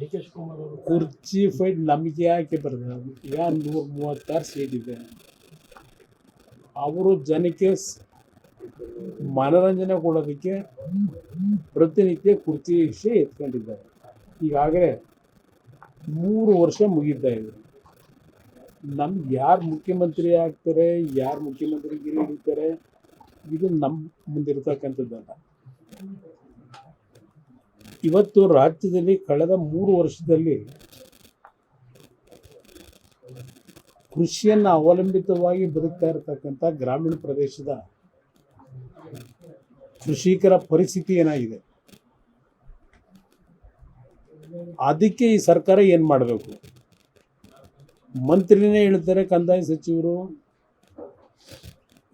D K Shivakumar ಅವರು ಕುರ್ಚಿ fight ನಮಗೆ ಯಾಕೆ ಬರ್ತದೆ? ಈಗ 136 ಸೀಟ್ ಇದೆ. ಅವರು ಜನಕ್ಕೆ ಮನೋರಂಜನೆ ಕೊಡೋದಕ್ಕೆ ಪ್ರತಿನಿತ್ಯ ಕುರ್ಚಿ ವಿಷಯ ಎತ್ಕೊಂಡಿದ್ದಾರೆ. ಈಗಾಗಲೇ 3 ವರ್ಷ ಮುಗಿತಾ ಇದೆ. ನಮ್ಗೆ ಯಾರು ಮುಖ್ಯಮಂತ್ರಿ ಆಗ್ತಾರೆ, ಯಾರು ಮುಖ್ಯಮಂತ್ರಿಗಿರಿ ಹಿಡಿತಾರೆ, ಇದು ನಮ್ಮ ಮುಂದಿರ್ತಕ್ಕಂಥದ್ದಲ್ಲ. ಇವತ್ತು ರಾಜ್ಯದಲ್ಲಿ ಕಳೆದ 3 ವರ್ಷದಲ್ಲಿ ಕೃಷಿಯನ್ನು ಅವಲಂಬಿತವಾಗಿ ಬದುಕ್ತಾ ಇರತಕ್ಕಂಥ ಗ್ರಾಮೀಣ ಪ್ರದೇಶದ ಕೃಷಿಕರ ಪರಿಸ್ಥಿತಿ ಏನಾಗಿದೆ, ಅದಕ್ಕೆ ಈ ಸರ್ಕಾರ ಏನು ಮಾಡಬೇಕು? ಮಂತ್ರಿನೇ ಹೇಳ್ತಾರೆ, ಕಂದಾಯ ಸಚಿವರು,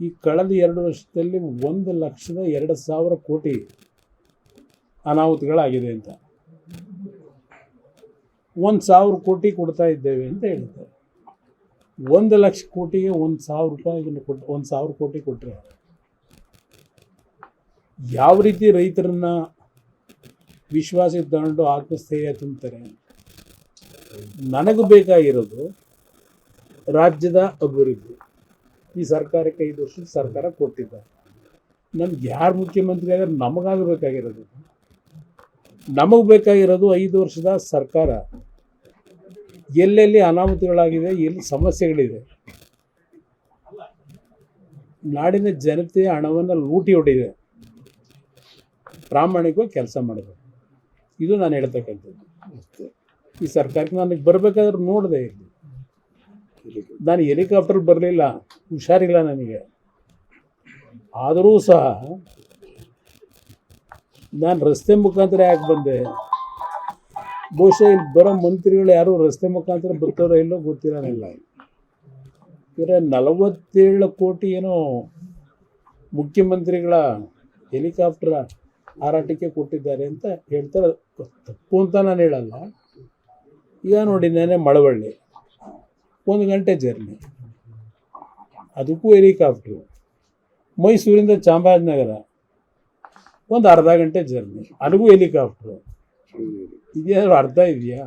ಈ ಕಳೆದ 2 ವರ್ಷದಲ್ಲಿ 1,02,000 ಕೋಟಿ ಅನಾಹುತಗಳಾಗಿದೆ ಅಂತ. 1,000 ಕೋಟಿ ಕೊಡ್ತಾ ಇದ್ದೇವೆ ಅಂತ ಹೇಳ್ತಾರೆ. 1,00,000 ಕೋಟಿಗೆ 1,000 ರೂಪಾಯಿ ಕೊಟ್ಟು 1,000 ಕೋಟಿ ಕೊಟ್ಟರೆ ಯಾವ ರೀತಿ ರೈತರನ್ನ ವಿಶ್ವಾಸಕ್ಕೆ ತಗೊಂಡು ಆತ್ಮಸ್ಥೈರ್ಯ ತುಂಬ್ತಾರೆ? ನನಗೆ ಬೇಕಾಗಿರೋದು ರಾಜ್ಯದ ಅಭಿವೃದ್ಧಿ. ಈ ಸರ್ಕಾರಕ್ಕೆ 5 ವರ್ಷದ ಸರ್ಕಾರ ಕೊಟ್ಟಿದ್ದಾರೆ. ನಮ್ಗೆ ಯಾರು ಮುಖ್ಯಮಂತ್ರಿ ಆದರೆ ನಮಗಾಗಬೇಕಾಗಿರೋದು 5 ವರ್ಷದ ಸರ್ಕಾರ ಎಲ್ಲೆಲ್ಲಿ ಅನಾಹುತಗಳಾಗಿದೆ, ಎಲ್ಲಿ ಸಮಸ್ಯೆಗಳಿದೆ, ನಾಡಿನ ಜನತೆಯ ಹಣವನ್ನು ಲೂಟಿ ಹೊಡೆದಿದೆ, ಪ್ರಾಮಾಣಿಕವಾಗಿ ಕೆಲಸ ಮಾಡಬೇಕು. ಇದು ನಾನು ಹೇಳ್ತಕ್ಕಂಥದ್ದು. ಈ ಸರ್ಕಾರಕ್ಕೆ ನನಗೆ ಬರಬೇಕಾದ್ರೆ ನೋಡಿದೆ, ನಾನು ಹೆಲಿಕಾಪ್ಟರ್ ಬರಲಿಲ್ಲ, ಹುಷಾರಿಲ್ಲ ನನಗೆ. ಆದರೂ ಸಹ ನಾನು ರಸ್ತೆ ಮುಖಾಂತರ ಯಾಕೆ ಬಂದೆ? ಬಹುಶಃ ಇಲ್ಲಿ ಬರೋ ಮಂತ್ರಿಗಳು ಯಾರು ರಸ್ತೆ ಮುಖಾಂತರ ಬರ್ತಾರೋ ಇಲ್ಲೋ ಗೊತ್ತಿರೋಲ್ಲ. ಇವರೇ 47 ಕೋಟಿ ಏನೋ ಮುಖ್ಯಮಂತ್ರಿಗಳ ಹೆಲಿಕಾಪ್ಟರ್ ಹಾರಾಟಕ್ಕೆ ಕೊಟ್ಟಿದ್ದಾರೆ ಅಂತ ಹೇಳ್ತಾರೆ. ತಪ್ಪು ಅಂತ ನಾನು ಹೇಳಲ್ಲ. ಈಗ ನೋಡಿ, ನೆನೆ ಮಳವಳ್ಳಿ 1 ಗಂಟೆ ಜರ್ನಿ, ಅದಕ್ಕೂ ಹೆಲಿಕಾಪ್ಟ್ರು. ಮೈಸೂರಿಂದ ಚಾಮರಾಜನಗರ ಒಂದು ಅರ್ಧ ಗಂಟೆ ಜರ್ನಿ, ಅಲ್ಲಿಗೂ ಹೆಲಿಕಾಪ್ಟ್ರು. ಇದೇನಾದ್ರು ಅರ್ಥ ಇದೆಯಾ?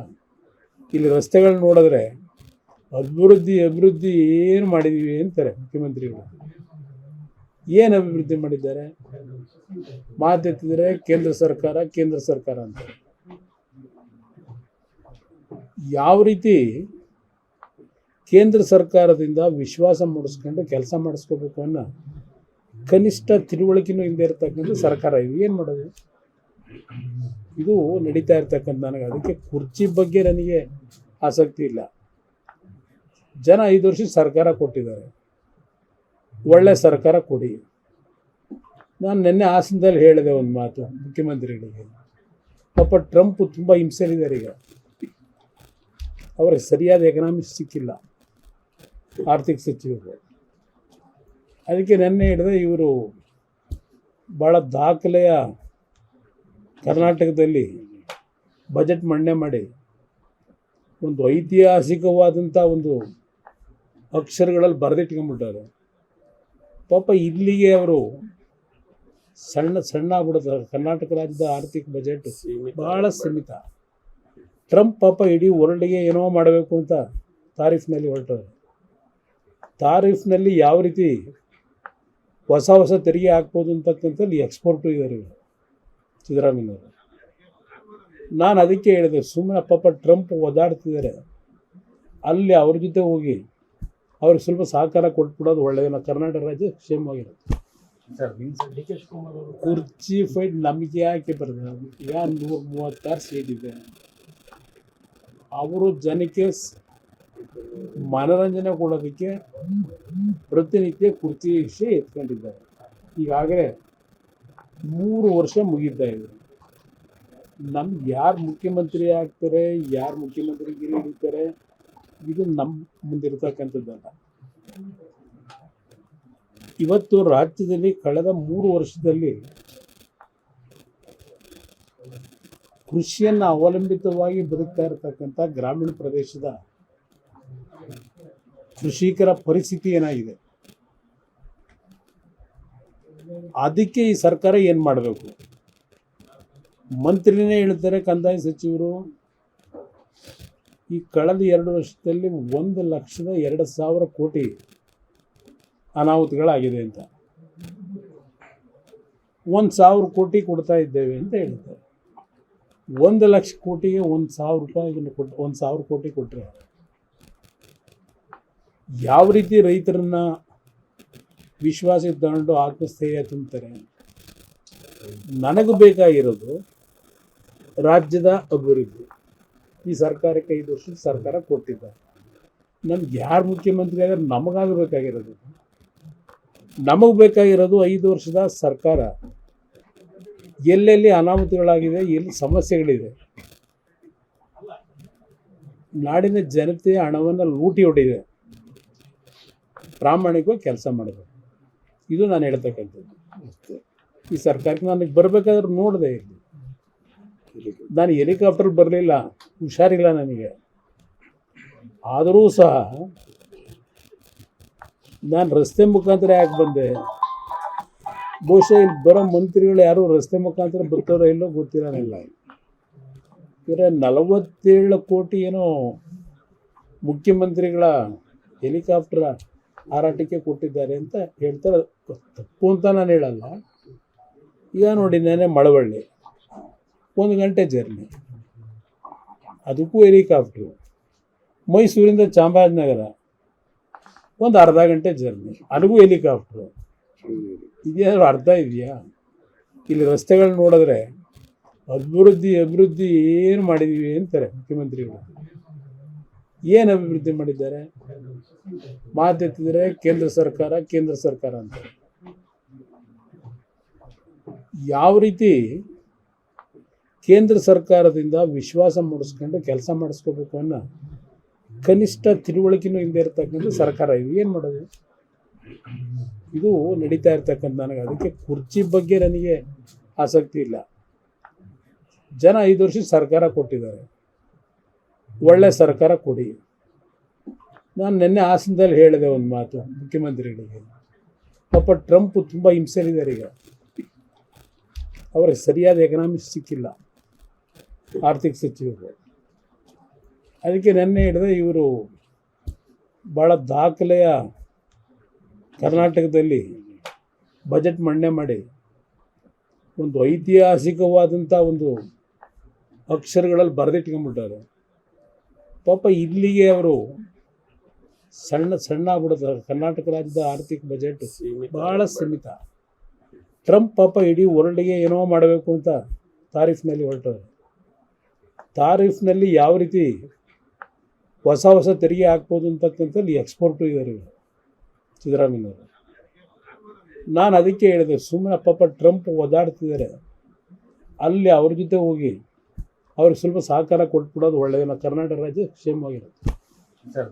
ಇಲ್ಲಿ ರಸ್ತೆಗಳು ನೋಡಿದ್ರೆ ಅಭಿವೃದ್ಧಿ ಏನು ಮಾಡಿದ್ದೀವಿ ಅಂತಾರೆ ಮುಖ್ಯಮಂತ್ರಿಗಳು. ಏನು ಅಭಿವೃದ್ಧಿ ಮಾಡಿದ್ದಾರೆ? ಮಾತೆತ್ತಿದ್ರೆ ಕೇಂದ್ರ ಸರ್ಕಾರ ಅಂತಾರೆ. ಯಾವ ರೀತಿ ಕೇಂದ್ರ ಸರ್ಕಾರದಿಂದ ವಿಶ್ವಾಸ ಮೂಡಿಸ್ಕೊಂಡು ಕೆಲಸ ಮಾಡಿಸ್ಕೋಬೇಕು ಅನ್ನೋ ಕನಿಷ್ಠ ತಿಳುವಳಿಕೆನೂ ಇಲ್ಲದೆ ಇರತಕ್ಕಂಥ ಸರ್ಕಾರ ಇದು. ಏನು ಮಾಡೋದು? ಇದು ನಡೀತಾ ಇರ್ತಕ್ಕಂಥ ನನಗೆ. ಅದಕ್ಕೆ ಕುರ್ಚಿ ಬಗ್ಗೆ ನನಗೆ ಆಸಕ್ತಿ ಇಲ್ಲ. ಜನ 5 ವರ್ಷ ಸರ್ಕಾರ ಕೊಟ್ಟಿದ್ದಾರೆ, ಒಳ್ಳೆ ಸರ್ಕಾರ ಕೊಡಿ. ನಾನು ನಿನ್ನೆ ಹಾಸನದಲ್ಲಿ ಹೇಳಿದೆ ಒಂದು ಮಾತು ಮುಖ್ಯಮಂತ್ರಿಗಳಿಗೆ. ಪಾಪ ಟ್ರಂಪ್ ತುಂಬ ಹಿಂಸೆಲಿದ್ದಾರೆ. ಈಗ ಅವ್ರಿಗೆ ಸರಿಯಾದ ಎಕನಾಮಿಕ್ಸ್ ಸಿಕ್ಕಿಲ್ಲ, ಆರ್ಥಿಕ ಸಚಿವರು. ಅದಕ್ಕೆ ನೆನ್ನೆ ಹೇಳಿದೆ, ಇವರು ಭಾಳ ದಾಖಲೆಯ ಕರ್ನಾಟಕದಲ್ಲಿ ಬಜೆಟ್ ಮಂಡನೆ ಮಾಡಿ ಒಂದು ಐತಿಹಾಸಿಕವಾದಂಥ ಒಂದು ಅಕ್ಷರಗಳಲ್ಲಿ ಬರೆದಿಟ್ಕೊಂಡ್ಬಿಟ್ಟಾರೆ. ಪಾಪ ಇಲ್ಲಿಗೆ ಅವರು ಸಣ್ಣ ಆಗ್ಬಿಡುತ್ತಾರೆ. ಕರ್ನಾಟಕ ರಾಜ್ಯದ ಆರ್ಥಿಕ ಬಜೆಟ್ ಭಾಳ ಸೀಮಿತ. ಟ್ರಂಪ್ ಪಾಪ ಇಡೀ ವರ್ಲ್ಡ್ಗೆ ಏನೋ ಮಾಡಬೇಕು ಅಂತ ತಾರೀಫ್ನಲ್ಲಿ ಹೊರಟರು. ತಾರೀಫ್ನಲ್ಲಿ ಯಾವ ರೀತಿ ಹೊಸ ತೆರಿಗೆ ಹಾಕ್ಬೋದು ಅಂತಕ್ಕಂಥದ್ದು ಎಕ್ಸ್ಪೋರ್ಟು ಇದ್ದಾರೆ ಸಿದ್ದರಾಮಯ್ಯನವರು. ನಾನು ಅದಕ್ಕೆ ಹೇಳಿದೆ, ಸುಮ್ಮನೆ ಪಾಪ ಟ್ರಂಪ್ ಓದಾಡ್ತಿದ್ದಾರೆ, ಅಲ್ಲಿ ಅವ್ರ ಜೊತೆ ಹೋಗಿ ಅವ್ರಿಗೆ ಸ್ವಲ್ಪ ಸಹಕಾರ ಕೊಟ್ಬಿಡೋದು ಒಳ್ಳೆಯದು. ಕರ್ನಾಟಕ ರಾಜ್ಯ ಕ್ಷೇಮವಾಗಿರುತ್ತೆ. ಡಿ ಕೆ ಶಿವಕುಮಾರ್ ಅವರು ಕುರ್ಚಿ ಫೈಟ್ ನಮಗೆ ಯಾಕೆ ಬರ್ತದೆ? ಈಗ 136 ಸೀಟ್ ಇದೆ. ಅವರು ಜನಕ್ಕೆ ಮನೋರಂಜನೆ ಕೊಡೋದಕ್ಕೆ ಪ್ರತಿನಿತ್ಯ ಕುರ್ಚಿ ವಿಷಯ ಎತ್ಕೊಂಡಿದ್ದಾರೆ. ಈಗಾಗಲೇ 3 ವರ್ಷ ಮುಗಿತಾ ಇದೆ. ನಮ್ಗೆ ಯಾರು ಮುಖ್ಯಮಂತ್ರಿ ಆಗ್ತಾರೆ, ಯಾರು ಮುಖ್ಯಮಂತ್ರಿಗಿರಿ ಹಿಡಿತಾರೆ, ಇದು ನಮ್ಮ ಮುಂದಿರ್ತಕ್ಕಂಥದ್ದಲ್ಲ. ಇವತ್ತು ರಾಜ್ಯದಲ್ಲಿ ಕಳೆದ 3 ವರ್ಷದಲ್ಲಿ ಕೃಷಿಯನ್ನು ಅವಲಂಬಿತವಾಗಿ ಬದುಕ್ತಾ ಇರತಕ್ಕಂಥ ಗ್ರಾಮೀಣ ಪ್ರದೇಶದ ಕೃಷಿಕರ ಪರಿಸ್ಥಿತಿ ಏನಾಗಿದೆ, ಅದಕ್ಕೆ ಈ ಸರ್ಕಾರ ಏನು ಮಾಡಬೇಕು? ಮಂತ್ರಿನೇ ಹೇಳ್ತಾರೆ, ಕಂದಾಯ ಸಚಿವರು, ಈ ಕಳೆದ 2 ವರ್ಷದಲ್ಲಿ 1,02,000 ಕೋಟಿ ಅನಾಹುತಗಳಾಗಿದೆ ಅಂತ. 1,000 ಕೋಟಿ ಕೊಡ್ತಾ ಇದ್ದೇವೆ ಅಂತ ಹೇಳಿದ್ದಾರೆ. 1,00,000 ಕೋಟಿಗೆ 1,000 ರೂಪಾಯಿಗಳನ್ನು ಕೊಟ್ಟು 1,000 ಕೋಟಿ ಕೊಟ್ಟರೆ ಯಾವ ರೀತಿ ರೈತರನ್ನ ವಿಶ್ವಾಸಕ್ಕೆ ತಗೊಂಡು ಆತ್ಮಸ್ಥೈರ್ಯ ತುಂಬ್ತಾರೆ? ನನಗೆ ಬೇಕಾಗಿರೋದು ರಾಜ್ಯದ ಅಭಿವೃದ್ಧಿ. ಈ ಸರ್ಕಾರಕ್ಕೆ 5 ವರ್ಷದ ಸರ್ಕಾರ ಕೊಟ್ಟಿದ್ದಾರೆ. ನಮ್ಗೆ ಯಾರು ಮುಖ್ಯಮಂತ್ರಿ ಆದರೆ ನಮಗಾಗಬೇಕಾಗಿರೋದು, ನಮಗೆ ಬೇಕಾಗಿರೋದು 5 ವರ್ಷದ ಸರ್ಕಾರ. ಎಲ್ಲೆಲ್ಲಿ ಅನಾಹುತಗಳಾಗಿದೆ, ಎಲ್ಲಿ ಸಮಸ್ಯೆಗಳಿದೆ, ನಾಡಿನ ಜನತೆಯ ಹಣವನ್ನು ಲೂಟಿ ಹೊಡೆದಿದೆ, ಪ್ರಾಮಾಣಿಕವಾಗಿ ಕೆಲಸ ಮಾಡಬೇಕು. ಇದು ನಾನು ಹೇಳ್ತಕ್ಕಂಥದ್ದು. ಈ ಸರ್ಕಾರಕ್ಕೆ ನನಗೆ ಬರಬೇಕಾದ್ರೆ ನೋಡಿದೆ, ಇಲ್ಲಿ ನಾನು ಹೆಲಿಕಾಪ್ಟರ್ ಬರಲಿಲ್ಲ, ಹುಷಾರಿಲ್ಲ ನನಗೆ. ಆದರೂ ಸಹ ನಾನು ರಸ್ತೆ ಮುಖಾಂತರ ಯಾಕೆ ಬಂದೆ? ಬಹುಶಃ ಇಲ್ಲಿ ಬರೋ ಮಂತ್ರಿಗಳು ಯಾರು ರಸ್ತೆ ಮುಖಾಂತರ ಬರ್ತಾರೋ ಇಲ್ಲೋ ಗೊತ್ತಿರೋನಿಲ್ಲ. ಇವರೇ 47 ಕೋಟಿ ಏನೋ ಮುಖ್ಯಮಂತ್ರಿಗಳ ಹೆಲಿಕಾಪ್ಟರ್ ಹಾರಾಟಕ್ಕೆ ಕೊಟ್ಟಿದ್ದಾರೆ ಅಂತ ಹೇಳ್ತಾರೆ. ತಪ್ಪು ಅಂತ ನಾನು ಹೇಳಲ್ಲ. ಈಗ ನೋಡಿ, ನಾನೇ ಮಳವಳ್ಳಿ 1 ಗಂಟೆ ಜರ್ನಿ, ಅದಕ್ಕೂ ಹೆಲಿಕಾಪ್ಟ್ರು. ಮೈಸೂರಿಂದ ಚಾಮರಾಜನಗರ ಒಂದು ಅರ್ಧ ಗಂಟೆ ಜರ್ನಿ, ಅದಕ್ಕೂ ಹೆಲಿಕಾಪ್ಟ್ರು. ಇದೇನಾದ್ರು ಅರ್ಥ ಇದೆಯಾ? ಇಲ್ಲಿ ರಸ್ತೆಗಳು ನೋಡಿದ್ರೆ ಅಭಿವೃದ್ಧಿ ಏನು ಮಾಡಿದ್ದೀವಿ ಅಂತಾರೆ ಮುಖ್ಯಮಂತ್ರಿಗಳು. ಏನು ಅಭಿವೃದ್ಧಿ ಮಾಡಿದ್ದಾರೆ? ಮಾತೆತ್ತಿದ್ರೆ ಕೇಂದ್ರ ಸರ್ಕಾರ ಅಂತ. ಯಾವ ರೀತಿ ಕೇಂದ್ರ ಸರ್ಕಾರದಿಂದ ವಿಶ್ವಾಸ ಮೂಡಿಸ್ಕೊಂಡು ಕೆಲಸ ಮಾಡಿಸ್ಕೋಬೇಕು ಅನ್ನೋ ಕನಿಷ್ಠ ತಿಳುವಳಿಕೆನೂ ಹಿಂದೆ ಇರ್ತಕ್ಕಂಥ ಸರ್ಕಾರ ಇದು. ಏನು ಮಾಡೋದು? ಇದು ನಡೀತಾ ಇರ್ತಕ್ಕಂಥ. ನನಗೆ ಅದಕ್ಕೆ ಕುರ್ಚಿ ಬಗ್ಗೆ ನನಗೆ ಆಸಕ್ತಿ ಇಲ್ಲ. ಜನ 5 ವರ್ಷ ಸರ್ಕಾರ ಕೊಟ್ಟಿದ್ದಾರೆ, ಒಳ್ಳೆ ಸರ್ಕಾರ ಕೊಡಿ. ನಾನು ನಿನ್ನೆ ಹಾಸನದಲ್ಲಿ ಹೇಳಿದೆ ಒಂದು ಮಾತು ಮುಖ್ಯಮಂತ್ರಿಗಳಿಗೆ. ಪಾಪ ಟ್ರಂಪ್ ತುಂಬ ಹಿಂಸೆಲಿದ್ದಾರೆ. ಈಗ ಅವ್ರಿಗೆ ಸರಿಯಾದ ಎಕನಾಮಿಕ್ಸ್ ಸಿಕ್ಕಿಲ್ಲ ಆರ್ಥಿಕ ಸಚಿವರು. ಅದಕ್ಕೆ ನೆನ್ನೆ ಹಿಡಿದ ಇವರು ಭಾಳ ದಾಖಲೆಯ ಕರ್ನಾಟಕದಲ್ಲಿ ಬಜೆಟ್ ಮಂಡನೆ ಮಾಡಿ ಒಂದು ಐತಿಹಾಸಿಕವಾದಂಥ ಒಂದು ಅಕ್ಷರಗಳಲ್ಲಿ ಬರೆದಿಟ್ಕೊಂಡ್ಬಿಟ್ಟಾರೆ. ಪಾಪ ಇಲ್ಲಿಗೆ ಅವರು ಸಣ್ಣ ಆಗ್ಬಿಡುತ್ತೆ. ಕರ್ನಾಟಕ ರಾಜ್ಯದ ಆರ್ಥಿಕ ಬಜೆಟ್ ಭಾಳ ಸೀಮಿತ. ಟ್ರಂಪ್ ಪಾಪ ಇಡೀ ವರ್ಲ್ಡ್ಗೆ ಏನೋ ಮಾಡಬೇಕು ಅಂತ ತಾರೀಫ್ನಲ್ಲಿ ಹೊರಟರು. ತಾರೀಫ್ನಲ್ಲಿ ಯಾವ ರೀತಿ ಹೊಸ ತೆರಿಗೆ ಹಾಕ್ಬೋದು ಅಂತಕ್ಕಂಥದ್ದು ಎಕ್ಸ್ಪೋರ್ಟು ಇದ್ದಾರೆ ಸಿದ್ದರಾಮಯ್ಯವರು. ನಾನು ಅದಕ್ಕೆ ಹೇಳಿದೆ, ಸುಮ್ಮನೆ ಪಾಪ ಟ್ರಂಪ್ ಒದಾಡ್ತಿದ್ದಾರೆ, ಅಲ್ಲಿ ಅವ್ರ ಜೊತೆ ಹೋಗಿ ಅವ್ರಿಗೆ ಸ್ವಲ್ಪ ಸಹಕಾರ ಕೊಟ್ಬಿಡೋದು ಒಳ್ಳೆಯದು. ಕರ್ನಾಟಕ ರಾಜ್ಯ ಕ್ಷೇಮವಾಗಿರುತ್ತೆ. ಸರ್